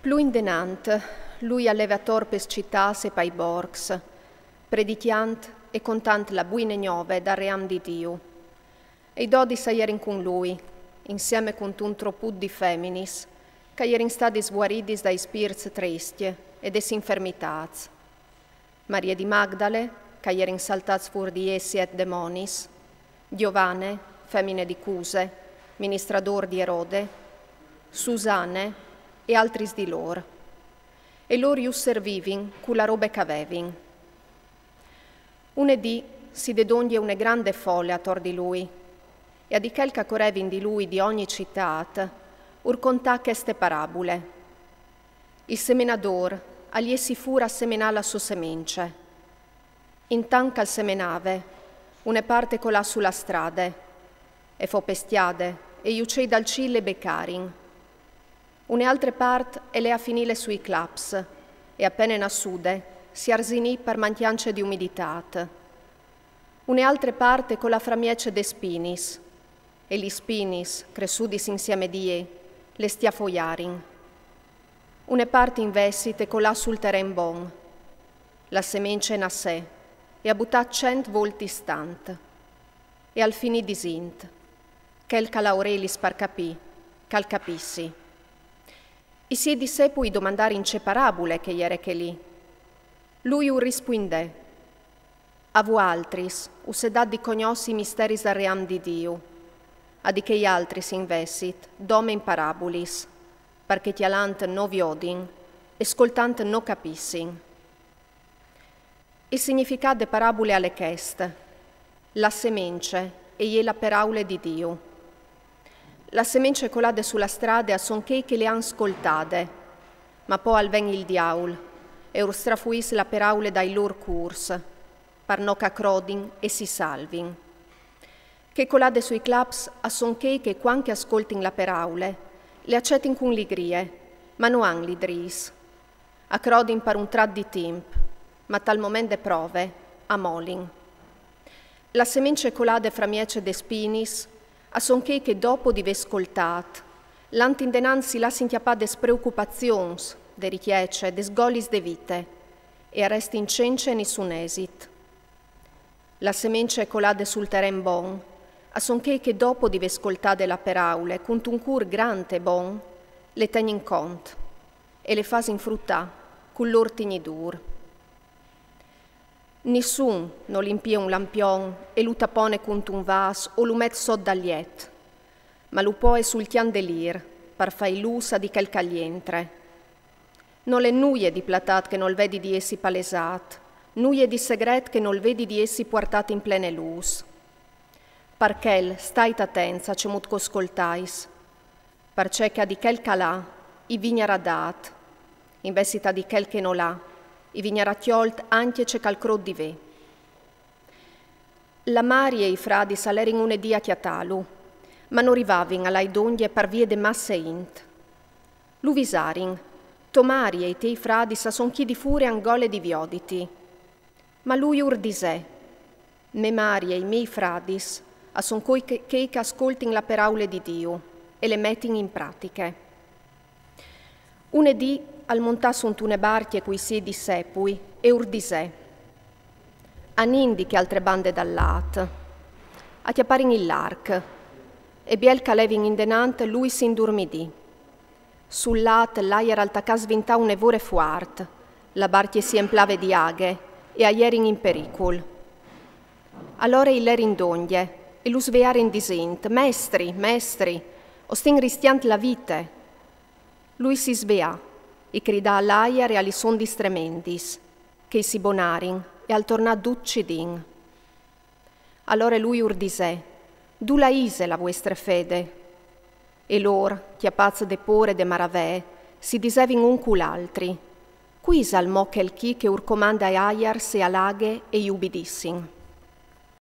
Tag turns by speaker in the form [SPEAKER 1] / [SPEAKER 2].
[SPEAKER 1] Plu indenant, lui alleva torpes cittàs e paiborgs, prediciant e contant la buine gnove dal ream di Dio. E i dodi saierin con lui, insieme con un troput di feminis, che erin stati sguaridis dai spirits tristie ed es infermitats. Maria di Magdale, che erin saltats fur di essi et demonis, Giovane, femmine di Cuse, ministrador di Erode, Susane e altris di lor. E lor ius servivin cu la robe c'avevin. Unedì si dedongie une grande folle attor di lui, e a di chel che correvin di lui di ogni cittat, ur contà cheste parabule. Il semenador agli essi fura semenà la sua semence. Intan che al semenave, une parte colà sulla strade, e fo pestiade, e iucei dal cille beccarin. Une altre part e le a finile sui claps, e appena in assude si arzinì per mantiance di umiditat. Une altre parte con la framiece de spinis, e gli spinis, cresudis insieme die, le stia foiarin. Une parte invesite con la sul terren bon, la semence nassè, e a buttat 100 volti stant, e al fini disint, ch'el calaurelis par capì, cal capissi. I si di sé poi domandare in ce parabule che iere che lì. Lui u rispondè, a vo altris, u se dat di cognossi i misteris del ream di Dio, a di che gli altri si investit, dome in parabulis, perché tialant no viodin, e scoltant no capissin. Il significato de parabule alle chest, la semence e la peraule di Dio. La semence colade sulla strada son che le han scoltate, ma poi al ven il diaul, e ur strafuis la peraule dai lor curs, par no cacrodin e si salvin. Che colade sui claps a son che quanche ascoltin la peraule, le accettin con ligrie, ma no han lidris. A crodin par un trat di timp, ma tal moment de prove, a molin. La semence colade framiece de spinis, a son che dopo di vescoltat, l'antindenanzi la sintiapà des preoccupazions, de richiece, des golis de vite, e arresti in cence nessun esit. La semence colade sul terren bon, a son che dopo di vescoltate la peraule, cunt un cur grande bon, le tegn in cont, e le fas in fruttà, cul lor tignidur. Nessun non limpia un lampion e lu tapone cunt un vas o lu met sot d'agliet, ma lu poe sul chiandelir, par fai lusa di quel caglientre. Non le nuie di platat che non vedi di essi palesat, nuie di segret che non vedi di essi portat in plene lus. Parchel stait attenza cemut coscoltais, perché che a di quel calà i vignara dat, investita di quel che non l'ha, i vignara tiolt anche ce calcro di ve. La Mari e i fradi salerin unedì a Chiatalu, ma non rivavin alla idonghie per vie de masse int. Lu visarin, Tomari e i tei fradi sa son chi di fure angole di vioditi. Ma lui ur disè, me Mari e i miei fradis, a son coi che ascoltin la peraule di Dio e le mettin in pratiche. Unedì al montà sunt une barchie cui si di sepui e ur disè. Anindi che altre bande dall'at, a chiapparin il l'arc, e biel calevin indenante lui si indurmidì. Sull'at l'aier altaca svintà un evore fuart, la barchie si emplave di aghe e aierin in pericol. Allora il in doglie e lu svearin disint, mestri, ostin ristiant la vite. Lui si svea, e cridà all'aier e agli sondis tremendis, che si bonarin e al tornà d'uccidin. Allora lui ur disè, du la ise la vostra fede. E lor, chiapaz de pore de maravè, si disevin un cul'altri, quis al mo quel chi che ur comanda e aier se alaghe e iubidissin.